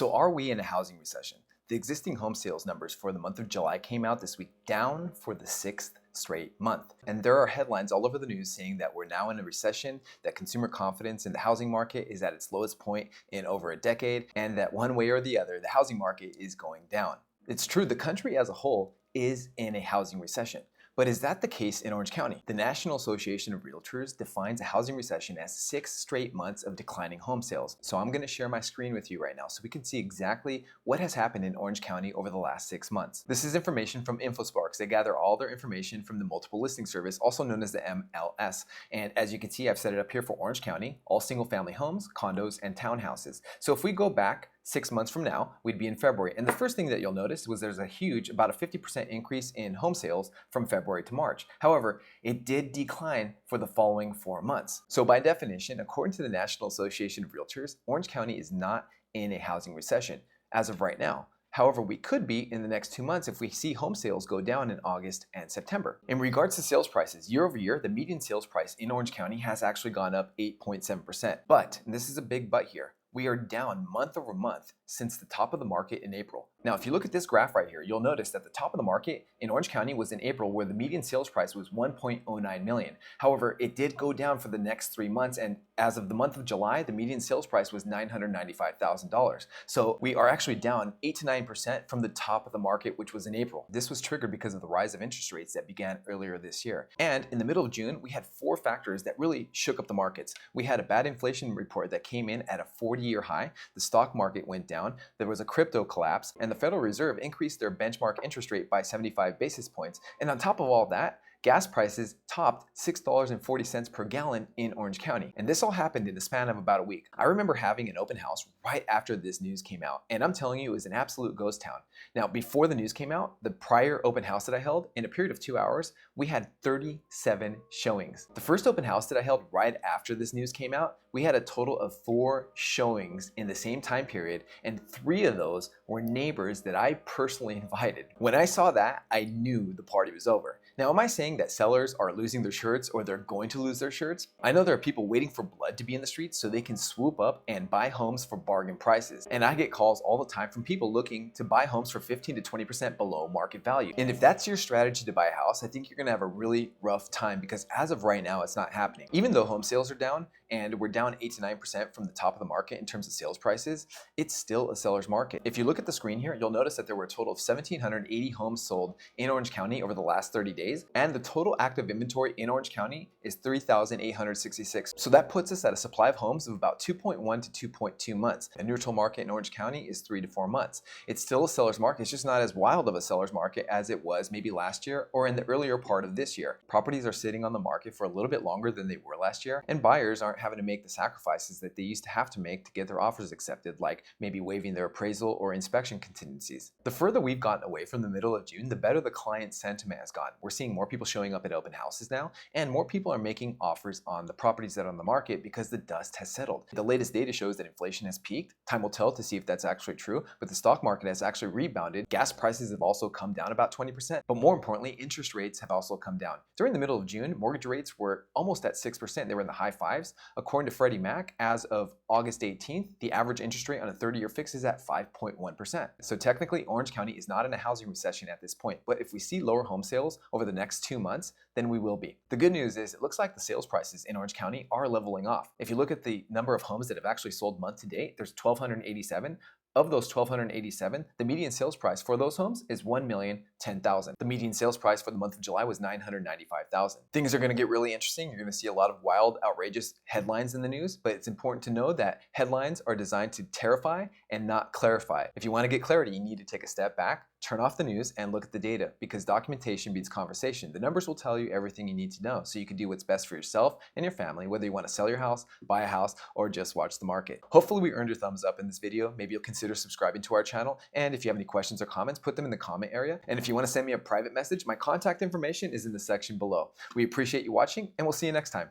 So are we in a housing recession? The existing home sales numbers for the month of July came out this week, down for the sixth straight month. And there are headlines all over the news saying that we're now in a recession, that consumer confidence in the housing market is at its lowest point in over a decade, and that one way or the other, the housing market is going down. It's true, the country as a whole is in a housing recession. But is that the case in Orange County? The National Association of Realtors defines a housing recession as 6 straight months of declining home sales. So I'm going to share my screen with you right now so we can see exactly what has happened in Orange County over the last 6 months. This is information from InfoSparks. They gather all their information from the Multiple Listing Service, also known as the MLS. And as you can see, I've set it up here for Orange County, all single family homes, condos, and townhouses. So if we go back 6 months from now, we'd be in February. And the first thing that you'll notice was there's a huge, about a 50% increase in home sales from February to March. However, it did decline for the following 4 months. So by definition, according to the National Association of Realtors, Orange County is not in a housing recession as of right now. However, we could be in the next 2 months if we see home sales go down in August and September. In regards to sales prices, year over year, the median sales price in Orange County has actually gone up 8.7%. But, and this is a big but here, we are down month over month since the top of the market in April. Now, if you look at this graph right here, you'll notice that the top of the market in Orange County was in April, where the median sales price was $1.09 million. However, it did go down for the next 3 months, and as of the month of July, the median sales price was $995,000. So we are actually down 8 to 9% from the top of the market, which was in April. This was triggered because of the rise of interest rates that began earlier this year. And in the middle of June, we had 4 factors that really shook up the markets. We had a bad inflation report that came in at a 40-year high. The stock market went down. There was a crypto collapse, and the Federal Reserve increased their benchmark interest rate by 75 basis points. And on top of all that, gas prices topped $6.40 per gallon in Orange County. And this all happened in the span of about a week. I remember having an open house right after this news came out, and I'm telling you, it was an absolute ghost town. Now, before the news came out, the prior open house that I held, in a period of 2 hours, we had 37 showings. The first open house that I held right after this news came out, we had a total of 4 showings in the same time period, and 3 of those were neighbors that I personally invited. When I saw that, I knew the party was over. Now, am I saying that sellers are losing their shirts or they're going to lose their shirts? I know there are people waiting for blood to be in the streets so they can swoop up and buy homes for bargain prices. And I get calls all the time from people looking to buy homes for 15 to 20% below market value. And if that's your strategy to buy a house, I think you're gonna have a really rough time, because as of right now, it's not happening. Even though home sales are down, and we're down 8 to 9% from the top of the market in terms of sales prices, it's still a seller's market. If you look at the screen here, you'll notice that there were a total of 1,780 homes sold in Orange County over the last 30 days, and the total active inventory in Orange County is 3,866. So that puts us at a supply of homes of about 2.1 to 2.2 months. A neutral market in Orange County is 3 to 4 months. It's still a seller's market. It's just not as wild of a seller's market as it was maybe last year or in the earlier part of this year. Properties are sitting on the market for a little bit longer than they were last year, and buyers aren't having to make the sacrifices that they used to have to make to get their offers accepted, like maybe waiving their appraisal or inspection contingencies. The further we've gotten away from the middle of June, the better the client sentiment has gotten. We're seeing more people showing up at open houses now, and more people are making offers on the properties that are on the market because the dust has settled. The latest data shows that inflation has peaked. Time will tell to see if that's actually true, but the stock market has actually rebounded. Gas prices have also come down about 20%, but more importantly, interest rates have also come down. During the middle of June, mortgage rates were almost at 6%. They were in the high 5s. According to Freddie Mac, as of August 18th, the average interest rate on a 30-year fix is at 5.1%. So technically, Orange County is not in a housing recession at this point, but if we see lower home sales over the next 2 months, then we will be. The good news is it looks like the sales prices in Orange County are leveling off. If you look at the number of homes that have actually sold month to date, there's 1,287. Of those 1,287, the median sales price for those homes is $1,010,000. The median sales price for the month of July was $995,000. Things are going to get really interesting. You're going to see a lot of wild, outrageous headlines in the news, but it's important to know that headlines are designed to terrify and not clarify. If you want to get clarity, you need to take a step back, turn off the news, and look at the data, because documentation beats conversation. The numbers will tell you everything you need to know so you can do what's best for yourself and your family, whether you want to sell your house, buy a house, or just watch the market. Hopefully we earned your thumbs up in this video. Maybe you'll consider subscribing to our channel, and if you have any questions or comments, put them in the comment area. And if you want to send me a private message, my contact information is in the section below. We appreciate you watching, and we'll see you next time.